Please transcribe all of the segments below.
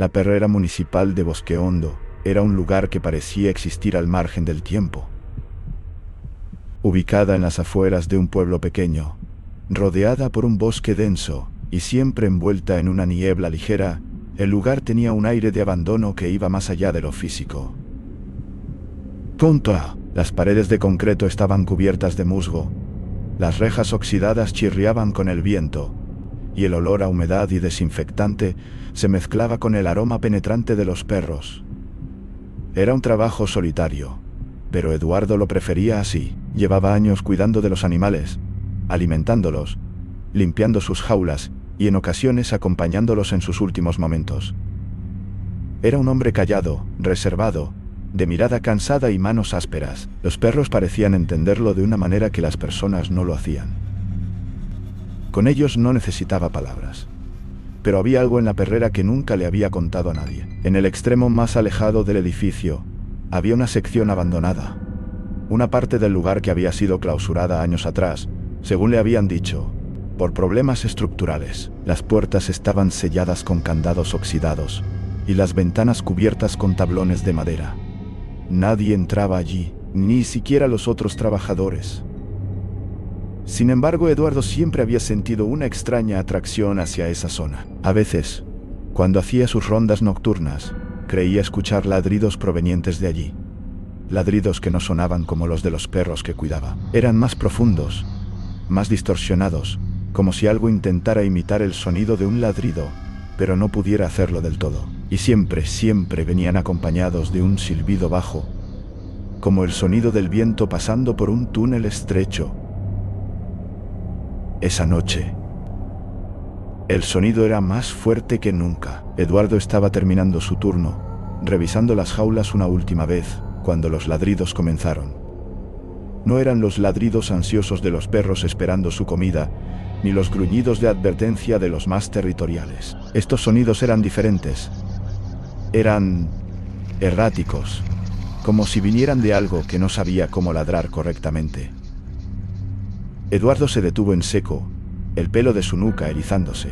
La perrera municipal de Bosque Hondo era un lugar que parecía existir al margen del tiempo. Ubicada en las afueras de un pueblo pequeño, rodeada por un bosque denso y siempre envuelta en una niebla ligera, el lugar tenía un aire de abandono que iba más allá de lo físico. ¡Tonta! Las paredes de concreto estaban cubiertas de musgo, las rejas oxidadas chirriaban con el viento, y el olor a humedad y desinfectante se mezclaba con el aroma penetrante de los perros. Era un trabajo solitario, pero Eduardo lo prefería así. Llevaba años cuidando de los animales, alimentándolos, limpiando sus jaulas y en ocasiones acompañándolos en sus últimos momentos. Era un hombre callado, reservado, de mirada cansada y manos ásperas. Los perros parecían entenderlo de una manera que las personas no lo hacían. Con ellos no necesitaba palabras. Pero había algo en la perrera que nunca le había contado a nadie. En el extremo más alejado del edificio, había una sección abandonada. Una parte del lugar que había sido clausurada años atrás, según le habían dicho, por problemas estructurales. Las puertas estaban selladas con candados oxidados y las ventanas cubiertas con tablones de madera. Nadie entraba allí, ni siquiera los otros trabajadores. Sin embargo, Eduardo siempre había sentido una extraña atracción hacia esa zona. A veces, cuando hacía sus rondas nocturnas, creía escuchar ladridos provenientes de allí. Ladridos que no sonaban como los de los perros que cuidaba. Eran más profundos, más distorsionados, como si algo intentara imitar el sonido de un ladrido, pero no pudiera hacerlo del todo. Y siempre venían acompañados de un silbido bajo, como el sonido del viento pasando por un túnel estrecho. Esa noche, el sonido era más fuerte que nunca. Eduardo estaba terminando su turno, revisando las jaulas una última vez, cuando los ladridos comenzaron. No eran los ladridos ansiosos de los perros esperando su comida, ni los gruñidos de advertencia de los más territoriales. Estos sonidos eran diferentes. Eran erráticos, como si vinieran de algo que no sabía cómo ladrar correctamente. Eduardo se detuvo en seco, el pelo de su nuca erizándose.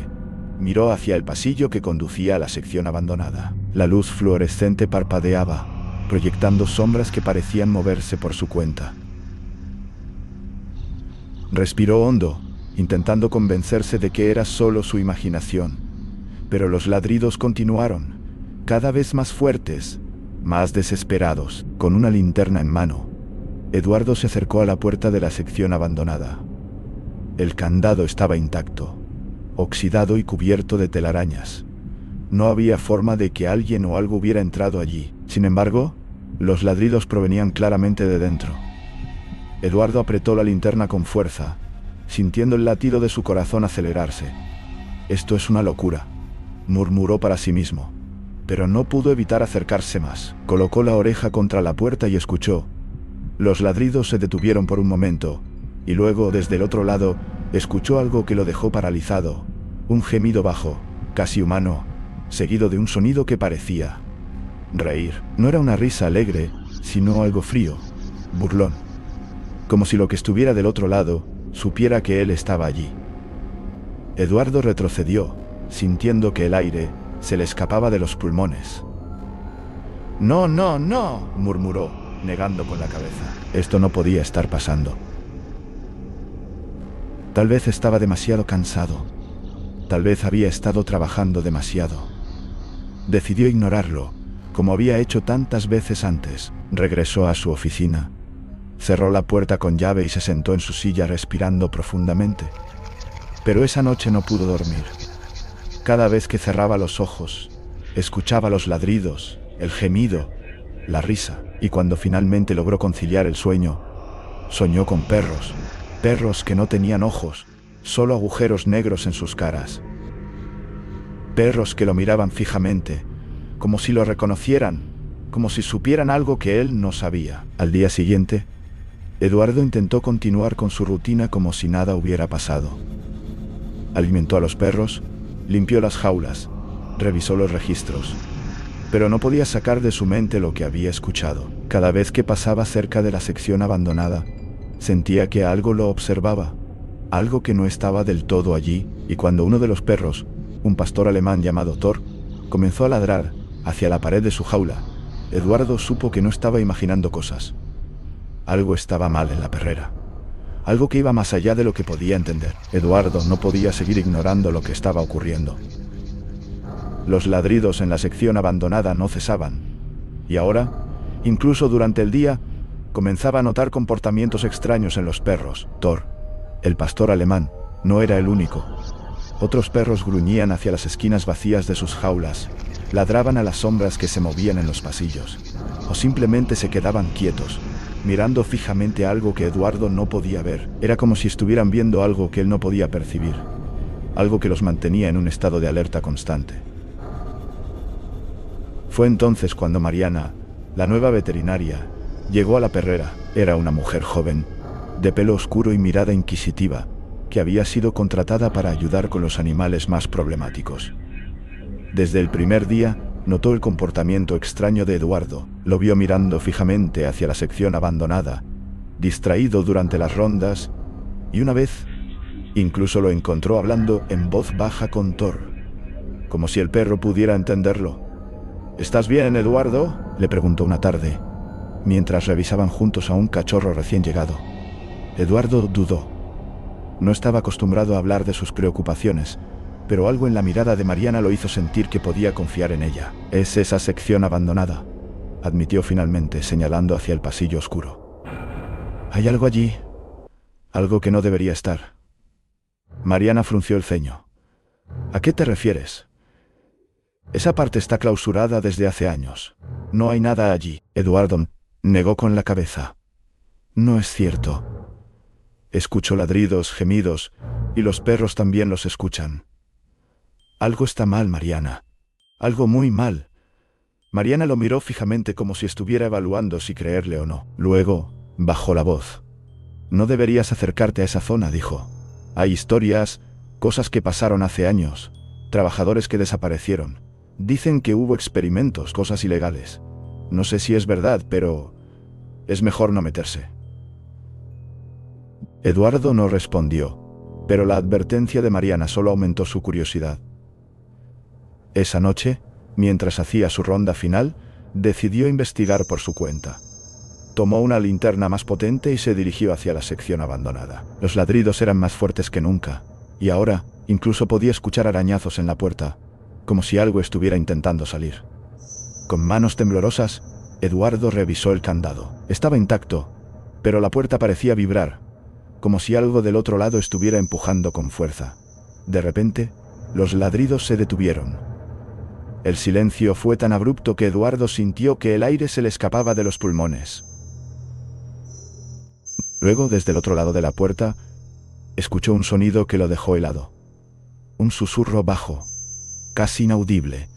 Miró hacia el pasillo que conducía a la sección abandonada. La luz fluorescente parpadeaba, proyectando sombras que parecían moverse por su cuenta. Respiró hondo, intentando convencerse de que era solo su imaginación. Pero los ladridos continuaron, cada vez más fuertes, más desesperados. Con una linterna en mano, Eduardo se acercó a la puerta de la sección abandonada. El candado estaba intacto, oxidado y cubierto de telarañas. No había forma de que alguien o algo hubiera entrado allí. Sin embargo, los ladridos provenían claramente de dentro. Eduardo apretó la linterna con fuerza, sintiendo el latido de su corazón acelerarse. «Esto es una locura», murmuró para sí mismo, pero no pudo evitar acercarse más. Colocó la oreja contra la puerta y escuchó. Los ladridos se detuvieron por un momento, y luego, desde el otro lado, escuchó algo que lo dejó paralizado, un gemido bajo, casi humano, seguido de un sonido que parecía reír. No era una risa alegre, sino algo frío, burlón, como si lo que estuviera del otro lado supiera que él estaba allí. Eduardo retrocedió, sintiendo que el aire se le escapaba de los pulmones. «No, no, no», murmuró, negando con la cabeza. Esto no podía estar pasando. Tal vez estaba demasiado cansado. Tal vez había estado trabajando demasiado. Decidió ignorarlo, como había hecho tantas veces antes. Regresó a su oficina. Cerró la puerta con llave y se sentó en su silla respirando profundamente. Pero esa noche no pudo dormir. Cada vez que cerraba los ojos, escuchaba los ladridos, el gemido, la risa, y cuando finalmente logró conciliar el sueño, soñó con perros, perros que no tenían ojos, solo agujeros negros en sus caras. Perros que lo miraban fijamente, como si lo reconocieran, como si supieran algo que él no sabía. Al día siguiente, Eduardo intentó continuar con su rutina como si nada hubiera pasado. Alimentó a los perros, limpió las jaulas, revisó los registros, pero no podía sacar de su mente lo que había escuchado. Cada vez que pasaba cerca de la sección abandonada, sentía que algo lo observaba, algo que no estaba del todo allí, y cuando uno de los perros, un pastor alemán llamado Thor, Comenzó a ladrar hacia la pared de su jaula. Eduardo supo que no estaba imaginando cosas. Algo estaba mal en la perrera. Algo que iba más allá de lo que podía entender. Eduardo no podía seguir ignorando lo que estaba ocurriendo. Los ladridos en la sección abandonada no cesaban. Y ahora, incluso durante el día, comenzaba a notar comportamientos extraños en los perros. Thor, el pastor alemán, no era el único. Otros perros gruñían hacia las esquinas vacías de sus jaulas, ladraban a las sombras que se movían en los pasillos, o simplemente se quedaban quietos, mirando fijamente algo que Eduardo no podía ver. Era como si estuvieran viendo algo que él no podía percibir, algo que los mantenía en un estado de alerta constante. Fue entonces cuando Mariana, la nueva veterinaria, llegó a la perrera. Era una mujer joven, de pelo oscuro y mirada inquisitiva, que había sido contratada para ayudar con los animales más problemáticos. Desde el primer día, notó el comportamiento extraño de Eduardo. Lo vio mirando fijamente hacia la sección abandonada, distraído durante las rondas, y una vez, incluso lo encontró hablando en voz baja con Thor, como si el perro pudiera entenderlo. «¿Estás bien, Eduardo?», le preguntó una tarde, mientras revisaban juntos a un cachorro recién llegado. Eduardo dudó. No estaba acostumbrado a hablar de sus preocupaciones, pero algo en la mirada de Mariana lo hizo sentir que podía confiar en ella. «Es esa sección abandonada», admitió finalmente, señalando hacia el pasillo oscuro. «Hay algo allí, algo que no debería estar». Mariana frunció el ceño. «¿A qué te refieres?» «Esa parte está clausurada desde hace años. No hay nada allí». Eduardo negó con la cabeza. «No es cierto». Escucho ladridos, gemidos, y los perros también los escuchan. «Algo está mal, Mariana. Algo muy mal». Mariana lo miró fijamente como si estuviera evaluando si creerle o no. Luego, bajó la voz. «No deberías acercarte a esa zona», dijo. «Hay historias, cosas que pasaron hace años, trabajadores que desaparecieron. Dicen que hubo experimentos, cosas ilegales. No sé si es verdad, pero es mejor no meterse». Eduardo no respondió, pero la advertencia de Mariana solo aumentó su curiosidad. Esa noche, mientras hacía su ronda final, decidió investigar por su cuenta. Tomó una linterna más potente y se dirigió hacia la sección abandonada. Los ladridos eran más fuertes que nunca, y ahora incluso podía escuchar arañazos en la puerta, como si algo estuviera intentando salir. Con manos temblorosas, Eduardo revisó el candado. Estaba intacto, pero la puerta parecía vibrar, como si algo del otro lado estuviera empujando con fuerza. De repente, los ladridos se detuvieron. El silencio fue tan abrupto que Eduardo sintió que el aire se le escapaba de los pulmones. Luego, desde el otro lado de la puerta, escuchó un sonido que lo dejó helado. Un susurro bajo, casi inaudible,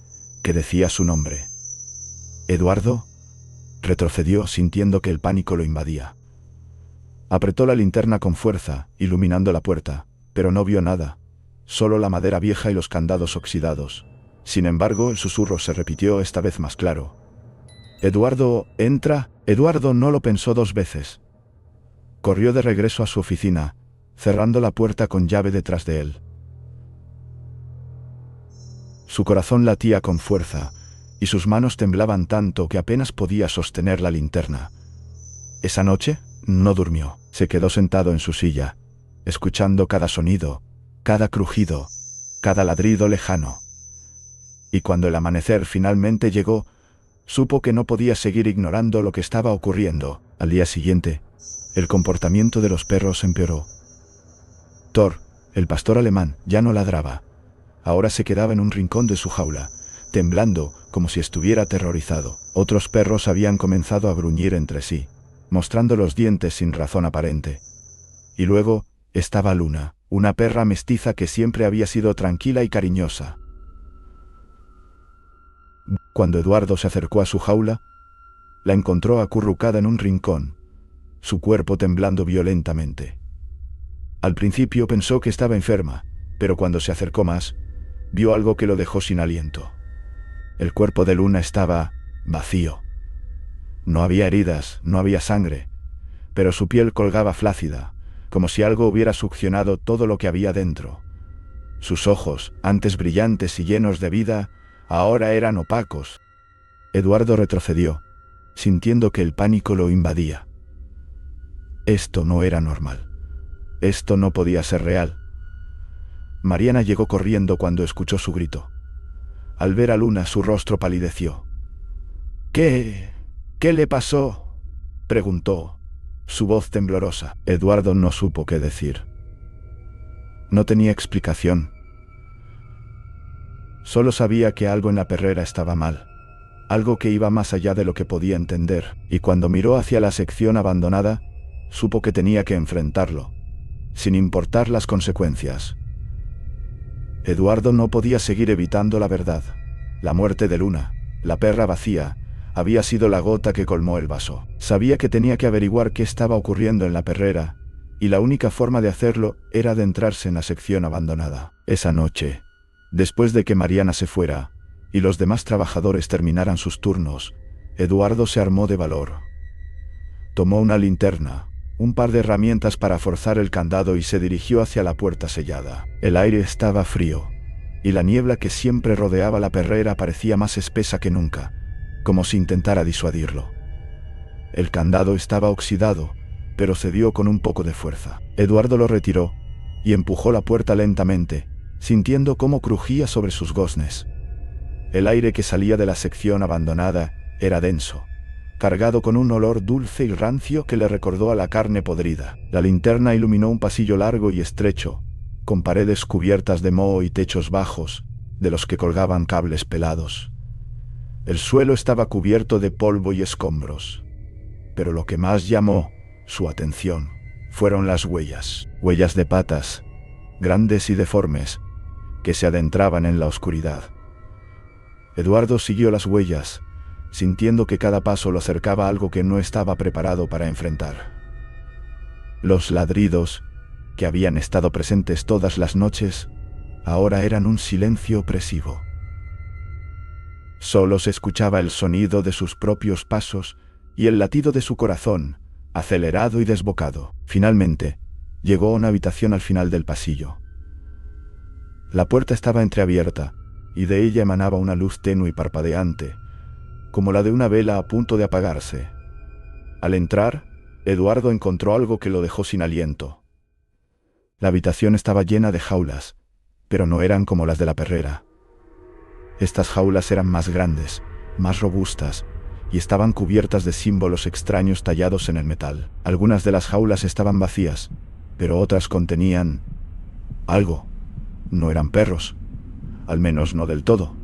que decía su nombre. «¿Eduardo?», retrocedió sintiendo que el pánico lo invadía. Apretó la linterna con fuerza, iluminando la puerta, pero no vio nada, solo la madera vieja y los candados oxidados. Sin embargo, el susurro se repitió esta vez más claro. «Eduardo, entra». Eduardo no lo pensó dos veces. Corrió de regreso a su oficina, cerrando la puerta con llave detrás de él. Su corazón latía con fuerza, y sus manos temblaban tanto que apenas podía sostener la linterna. Esa noche no durmió. Se quedó sentado en su silla, escuchando cada sonido, cada crujido, cada ladrido lejano. Y cuando el amanecer finalmente llegó, supo que no podía seguir ignorando lo que estaba ocurriendo. Al día siguiente, el comportamiento de los perros empeoró. Thor, el pastor alemán, ya no ladraba. Ahora se quedaba en un rincón de su jaula, temblando como si estuviera aterrorizado. Otros perros habían comenzado a gruñir entre sí, mostrando los dientes sin razón aparente. Y luego estaba Luna, una perra mestiza que siempre había sido tranquila y cariñosa. Cuando Eduardo se acercó a su jaula, la encontró acurrucada en un rincón, su cuerpo temblando violentamente. Al principio pensó que estaba enferma, pero cuando se acercó más, vio algo que lo dejó sin aliento. El cuerpo de Luna estaba vacío. No había heridas, no había sangre, pero su piel colgaba flácida, como si algo hubiera succionado todo lo que había dentro. Sus ojos, antes brillantes y llenos de vida, Ahora eran opacos. Eduardo retrocedió, sintiendo que el pánico lo invadía. Esto no era normal. Esto no podía ser real. Mariana llegó corriendo cuando escuchó su grito. Al ver a Luna, su rostro palideció. ¿Qué le pasó?, preguntó, su voz temblorosa. Eduardo no supo qué decir. No tenía explicación. Solo sabía que algo en la perrera estaba mal, algo que iba más allá de lo que podía entender, y cuando miró hacia la sección abandonada, supo que tenía que enfrentarlo, sin importar las consecuencias. Eduardo no podía seguir evitando la verdad. La muerte de Luna, la perra vacía, había sido la gota que colmó el vaso. Sabía que tenía que averiguar qué estaba ocurriendo en la perrera, y la única forma de hacerlo era adentrarse en la sección abandonada. Esa noche, después de que Mariana se fuera, y los demás trabajadores terminaran sus turnos, Eduardo se armó de valor. Tomó una linterna, un par de herramientas para forzar el candado y se dirigió hacia la puerta sellada. El aire estaba frío, y la niebla que siempre rodeaba la perrera parecía más espesa que nunca, como si intentara disuadirlo. El candado estaba oxidado, pero cedió con un poco de fuerza. Eduardo lo retiró, y empujó la puerta lentamente, sintiendo cómo crujía sobre sus goznes. El aire que salía de la sección abandonada era denso, cargado con un olor dulce y rancio que le recordó a la carne podrida. La linterna iluminó un pasillo largo y estrecho, con paredes cubiertas de moho y techos bajos, de los que colgaban cables pelados. El suelo estaba cubierto de polvo y escombros. Pero lo que más llamó su atención fueron las huellas de patas, grandes y deformes, que se adentraban en la oscuridad. Eduardo siguió las huellas, sintiendo que cada paso lo acercaba a algo que no estaba preparado para enfrentar. Los ladridos, que habían estado presentes todas las noches, ahora eran un silencio opresivo. Solo se escuchaba el sonido de sus propios pasos y el latido de su corazón, acelerado y desbocado. Finalmente, llegó a una habitación al final del pasillo. La puerta estaba entreabierta, y de ella emanaba una luz tenue y parpadeante, como la de una vela a punto de apagarse. Al entrar, Eduardo encontró algo que lo dejó sin aliento. La habitación estaba llena de jaulas, pero no eran como las de la perrera. Estas jaulas eran más grandes, más robustas, y estaban cubiertas de símbolos extraños tallados en el metal. Algunas de las jaulas estaban vacías, pero otras contenían algo. No eran perros, al menos no del todo.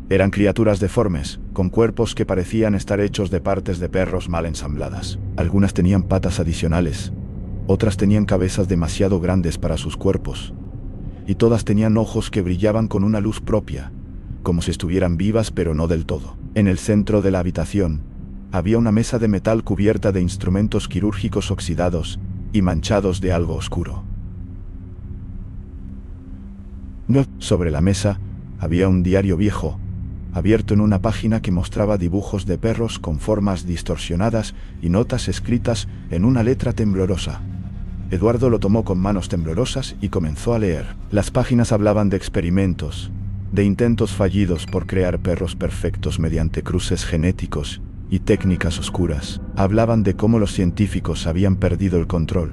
Eran criaturas deformes, con cuerpos que parecían estar hechos de partes de perros mal ensambladas. Algunas tenían patas adicionales, otras tenían cabezas demasiado grandes para sus cuerpos, y todas tenían ojos que brillaban con una luz propia, como si estuvieran vivas pero no del todo. En el centro de la habitación, había una mesa de metal cubierta de instrumentos quirúrgicos oxidados y manchados de algo oscuro. Sobre la mesa, había un diario viejo, abierto en una página que mostraba dibujos de perros con formas distorsionadas y notas escritas en una letra temblorosa. Eduardo lo tomó con manos temblorosas y comenzó a leer. Las páginas hablaban de experimentos, de intentos fallidos por crear perros perfectos mediante cruces genéticos y técnicas oscuras. Hablaban de cómo los científicos habían perdido el control,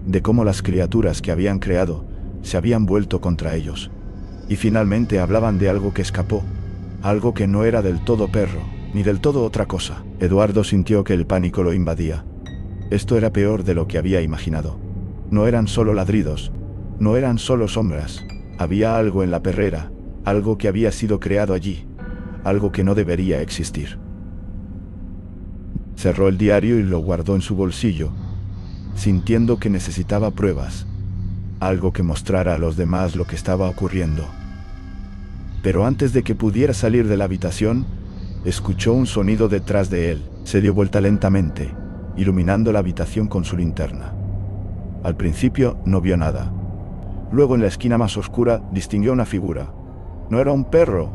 de cómo las criaturas que habían creado se habían vuelto contra ellos. Y finalmente hablaban de algo que escapó, algo que no era del todo perro, ni del todo otra cosa. Eduardo sintió que el pánico lo invadía. Esto era peor de lo que había imaginado. No eran solo ladridos, no eran solo sombras. Había algo en la perrera, algo que había sido creado allí, algo que no debería existir. Cerró el diario y lo guardó en su bolsillo, sintiendo que necesitaba pruebas, algo que mostrara a los demás lo que estaba ocurriendo. Pero antes de que pudiera salir de la habitación, escuchó un sonido detrás de él. Se dio vuelta lentamente, iluminando la habitación con su linterna. Al principio no vio nada. Luego, en la esquina más oscura, distinguió una figura. No era un perro,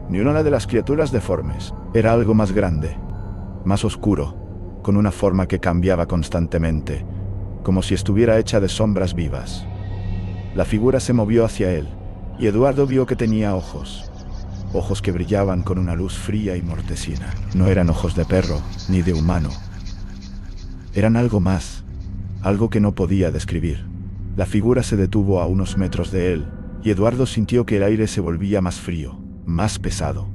ni una de las criaturas deformes. Era algo más grande, más oscuro, con una forma que cambiaba constantemente, como si estuviera hecha de sombras vivas. La figura se movió hacia él, y Eduardo vio que tenía ojos. ojos que brillaban con una luz fría y mortecina. No eran ojos de perro, ni de humano. Eran algo más, algo que no podía describir. La figura se detuvo a unos metros de él, y Eduardo sintió que el aire se volvía más frío, más pesado.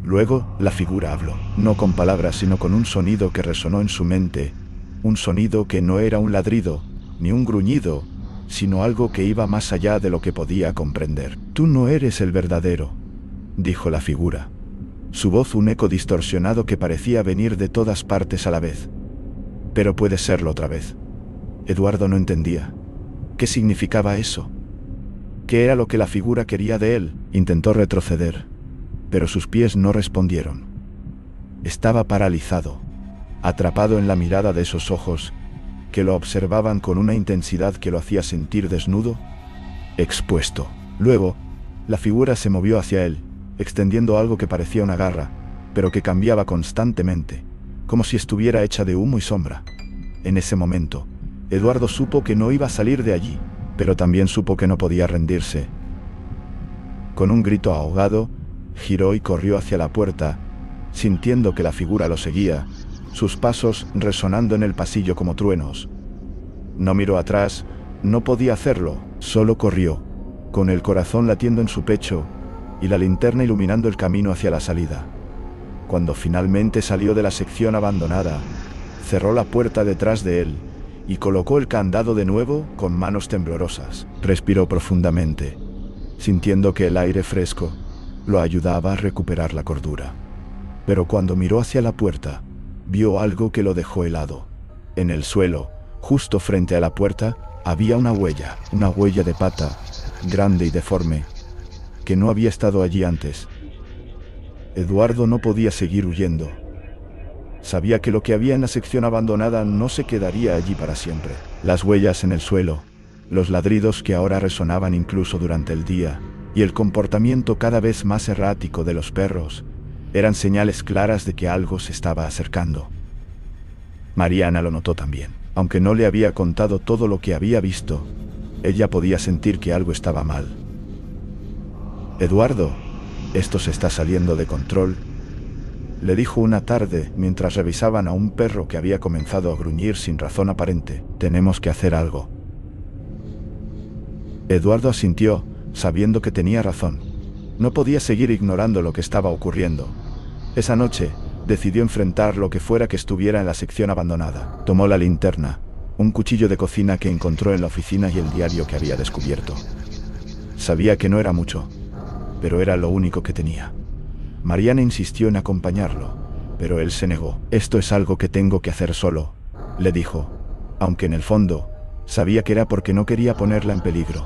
Luego, la figura habló, no con palabras, sino con un sonido que resonó en su mente, un sonido que no era un ladrido, ni un gruñido, sino algo que iba más allá de lo que podía comprender. «Tú no eres el verdadero», dijo la figura. Su voz un eco distorsionado que parecía venir de todas partes a la vez. «Pero puedes serlo otra vez». Eduardo no entendía. ¿Qué significaba eso? ¿Qué era lo que la figura quería de él? Intentó retroceder, pero sus pies no respondieron. Estaba paralizado, atrapado en la mirada de esos ojos que lo observaban con una intensidad que lo hacía sentir desnudo, expuesto. Luego, la figura se movió hacia él, extendiendo algo que parecía una garra, pero que cambiaba constantemente, como si estuviera hecha de humo y sombra. En ese momento, Eduardo supo que no iba a salir de allí, pero también supo que no podía rendirse. Con un grito ahogado, giró y corrió hacia la puerta, sintiendo que la figura lo seguía, sus pasos resonando en el pasillo como truenos. No miró atrás, no podía hacerlo, solo corrió, con el corazón latiendo en su pecho y la linterna iluminando el camino hacia la salida. Cuando finalmente salió de la sección abandonada, cerró la puerta detrás de él y colocó el candado de nuevo con manos temblorosas. Respiró profundamente, sintiendo que el aire fresco lo ayudaba a recuperar la cordura. Pero cuando miró hacia la puerta, vio algo que lo dejó helado. En el suelo, justo frente a la puerta, había una huella de pata, grande y deforme, que no había estado allí antes. Eduardo no podía seguir huyendo. Sabía que lo que había en la sección abandonada no se quedaría allí para siempre. Las huellas en el suelo, los ladridos que ahora resonaban incluso durante el día, y el comportamiento cada vez más errático de los perros, eran señales claras de que algo se estaba acercando. Mariana lo notó también. Aunque no le había contado todo lo que había visto, ella podía sentir que algo estaba mal. «Eduardo, esto se está saliendo de control», le dijo una tarde mientras revisaban a un perro que había comenzado a gruñir sin razón aparente. «Tenemos que hacer algo». Eduardo asintió, sabiendo que tenía razón. No podía seguir ignorando lo que estaba ocurriendo. Esa noche, decidió enfrentar lo que fuera que estuviera en la sección abandonada. Tomó la linterna, un cuchillo de cocina que encontró en la oficina y el diario que había descubierto. Sabía que no era mucho, pero era lo único que tenía. Mariana insistió en acompañarlo, pero él se negó. «Esto es algo que tengo que hacer solo», le dijo, aunque en el fondo, sabía que era porque no quería ponerla en peligro.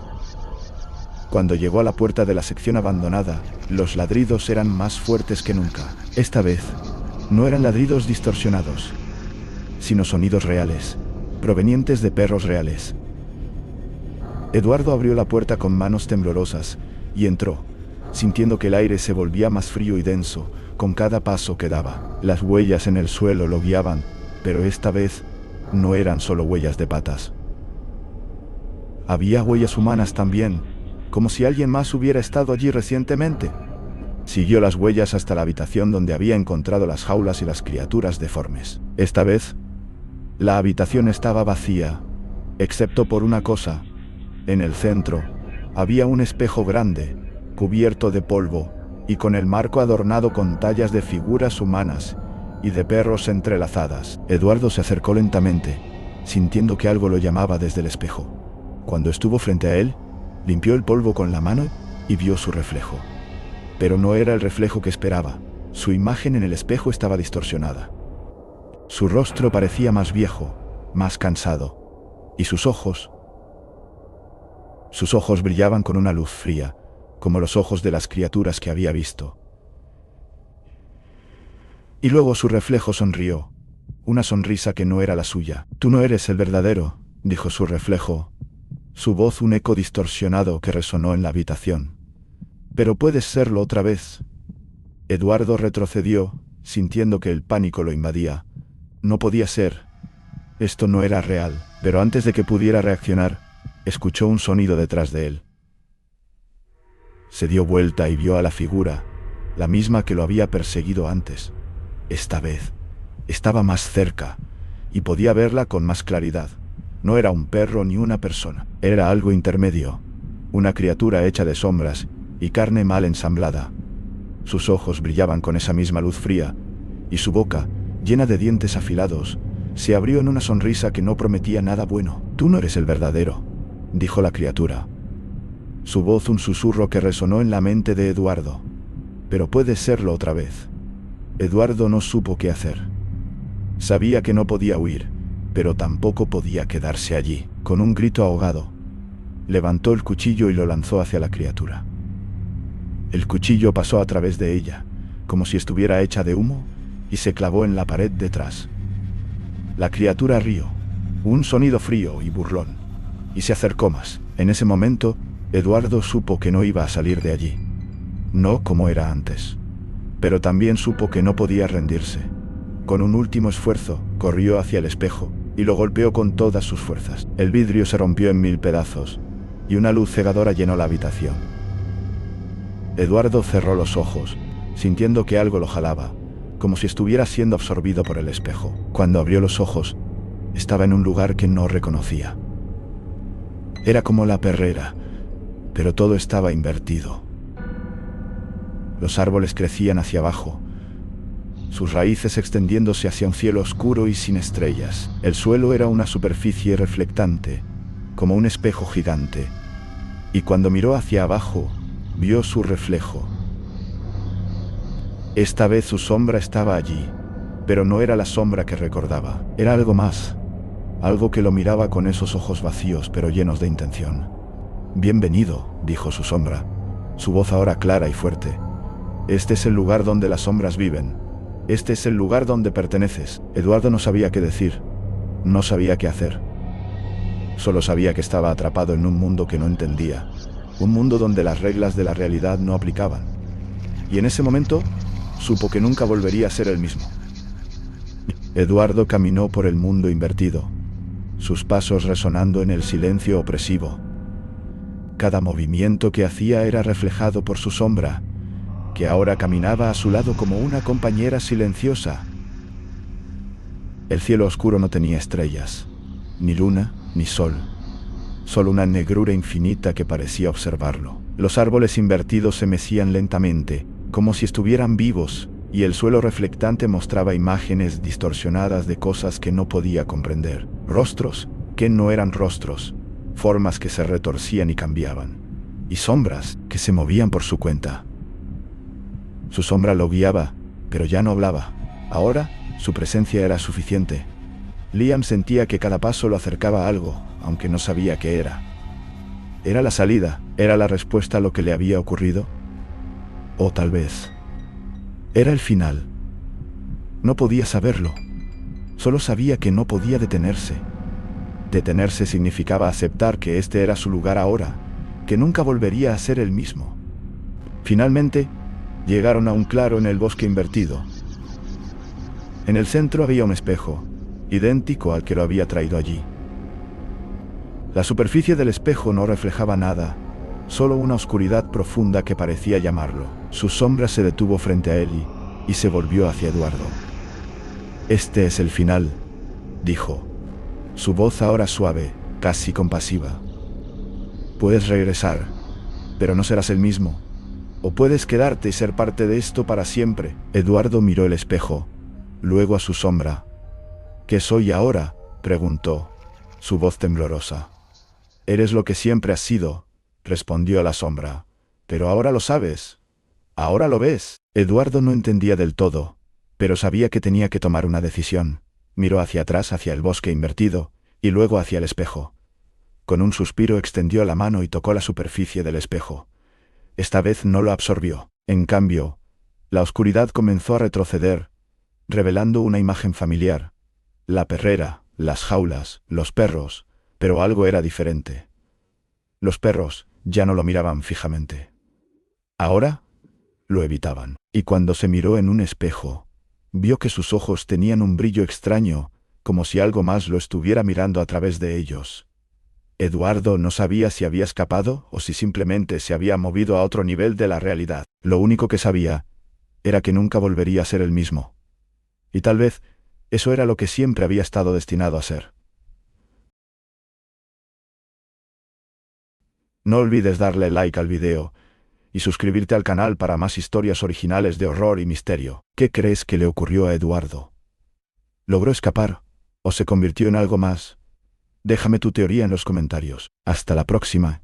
Cuando llegó a la puerta de la sección abandonada, los ladridos eran más fuertes que nunca. Esta vez, no eran ladridos distorsionados, sino sonidos reales, provenientes de perros reales. Eduardo abrió la puerta con manos temblorosas y entró, sintiendo que el aire se volvía más frío y denso con cada paso que daba. Las huellas en el suelo lo guiaban, pero esta vez no eran solo huellas de patas. Había huellas humanas también, como si alguien más hubiera estado allí recientemente. Siguió las huellas hasta la habitación donde había encontrado las jaulas y las criaturas deformes. Esta vez, la habitación estaba vacía, excepto por una cosa. En el centro, había un espejo grande, cubierto de polvo, y con el marco adornado con tallas de figuras humanas y de perros entrelazadas. Eduardo se acercó lentamente, sintiendo que algo lo llamaba desde el espejo. Cuando estuvo frente a él, limpió el polvo con la mano y vio su reflejo. Pero no era el reflejo que esperaba. Su imagen en el espejo estaba distorsionada. Su rostro parecía más viejo, más cansado, y sus ojos brillaban con una luz fría, como los ojos de las criaturas que había visto. Y luego su reflejo sonrió, una sonrisa que no era la suya. «Tú no eres el verdadero», dijo su reflejo, su voz un eco distorsionado que resonó en la habitación. «Pero puedes serlo otra vez». Eduardo retrocedió, sintiendo que el pánico lo invadía. No podía ser. Esto no era real, pero antes de que pudiera reaccionar, escuchó un sonido detrás de él. Se dio vuelta y vio a la figura, la misma que lo había perseguido antes. Esta vez, estaba más cerca, y podía verla con más claridad. No era un perro ni una persona, era algo intermedio, una criatura hecha de sombras y carne mal ensamblada. Sus ojos brillaban con esa misma luz fría, y su boca, llena de dientes afilados, se abrió en una sonrisa que no prometía nada bueno. «Tú no eres el verdadero», dijo la criatura. Su voz un susurro que resonó en la mente de Eduardo. «Pero puedes serlo otra vez». Eduardo no supo qué hacer. Sabía que no podía huir, pero tampoco podía quedarse allí. Con un grito ahogado, levantó el cuchillo y lo lanzó hacia la criatura. El cuchillo pasó a través de ella, como si estuviera hecha de humo, y se clavó en la pared detrás. La criatura rió, un sonido frío y burlón, y se acercó más. En ese momento, Eduardo supo que no iba a salir de allí. No como era antes. Pero también supo que no podía rendirse. Con un último esfuerzo, corrió hacia el espejo, y lo golpeó con todas sus fuerzas. El vidrio se rompió en 1000 pedazos, y una luz cegadora llenó la habitación. Eduardo cerró los ojos, sintiendo que algo lo jalaba, como si estuviera siendo absorbido por el espejo. Cuando abrió los ojos, estaba en un lugar que no reconocía. Era como la perrera, pero todo estaba invertido. Los árboles crecían hacia abajo, sus raíces extendiéndose hacia un cielo oscuro y sin estrellas. El suelo era una superficie reflectante, como un espejo gigante, y cuando miró hacia abajo, vio su reflejo. Esta vez su sombra estaba allí, pero no era la sombra que recordaba. Era algo más, algo que lo miraba con esos ojos vacíos pero llenos de intención. «Bienvenido», dijo su sombra, su voz ahora clara y fuerte. «Este es el lugar donde las sombras viven. Este es el lugar donde perteneces». Eduardo no sabía qué decir, no sabía qué hacer. Solo sabía que estaba atrapado en un mundo que no entendía, un mundo donde las reglas de la realidad no aplicaban. Y en ese momento, supo que nunca volvería a ser el mismo. Eduardo caminó por el mundo invertido, sus pasos resonando en el silencio opresivo. Cada movimiento que hacía era reflejado por su sombra, que ahora caminaba a su lado como una compañera silenciosa. El cielo oscuro no tenía estrellas, ni luna, ni sol, solo una negrura infinita que parecía observarlo. Los árboles invertidos se mecían lentamente, como si estuvieran vivos, y el suelo reflectante mostraba imágenes distorsionadas de cosas que no podía comprender. Rostros que no eran rostros, formas que se retorcían y cambiaban, y sombras que se movían por su cuenta. Su sombra lo guiaba, pero ya no hablaba. Ahora, su presencia era suficiente. Liam sentía que cada paso lo acercaba a algo, aunque no sabía qué era. ¿Era la salida? ¿Era la respuesta a lo que le había ocurrido? O tal vez era el final. No podía saberlo. Solo sabía que no podía detenerse. Detenerse significaba aceptar que este era su lugar ahora, que nunca volvería a ser el mismo. Finalmente, llegaron a un claro en el bosque invertido. En el centro había un espejo, idéntico al que lo había traído allí. La superficie del espejo no reflejaba nada, solo una oscuridad profunda que parecía llamarlo. Su sombra se detuvo frente a él y se volvió hacia Eduardo. «Este es el final», dijo, su voz ahora suave, casi compasiva. «Puedes regresar, pero no serás el mismo. O puedes quedarte y ser parte de esto para siempre». Eduardo miró el espejo, luego a su sombra. «¿Qué soy ahora?», preguntó, su voz temblorosa. «Eres lo que siempre has sido», respondió la sombra. «Pero ahora lo sabes. Ahora lo ves». Eduardo no entendía del todo, pero sabía que tenía que tomar una decisión. Miró hacia atrás, hacia el bosque invertido, y luego hacia el espejo. Con un suspiro extendió la mano y tocó la superficie del espejo. Esta vez no lo absorbió. En cambio, la oscuridad comenzó a retroceder, revelando una imagen familiar. La perrera, las jaulas, los perros, pero algo era diferente. Los perros ya no lo miraban fijamente. Ahora lo evitaban. Y cuando se miró en un espejo, vio que sus ojos tenían un brillo extraño, como si algo más lo estuviera mirando a través de ellos. Eduardo no sabía si había escapado o si simplemente se había movido a otro nivel de la realidad. Lo único que sabía era que nunca volvería a ser el mismo. Y tal vez, eso era lo que siempre había estado destinado a ser. No olvides darle like al video y suscribirte al canal para más historias originales de horror y misterio. ¿Qué crees que le ocurrió a Eduardo? ¿Logró escapar? ¿O se convirtió en algo más? Déjame tu teoría en los comentarios. Hasta la próxima.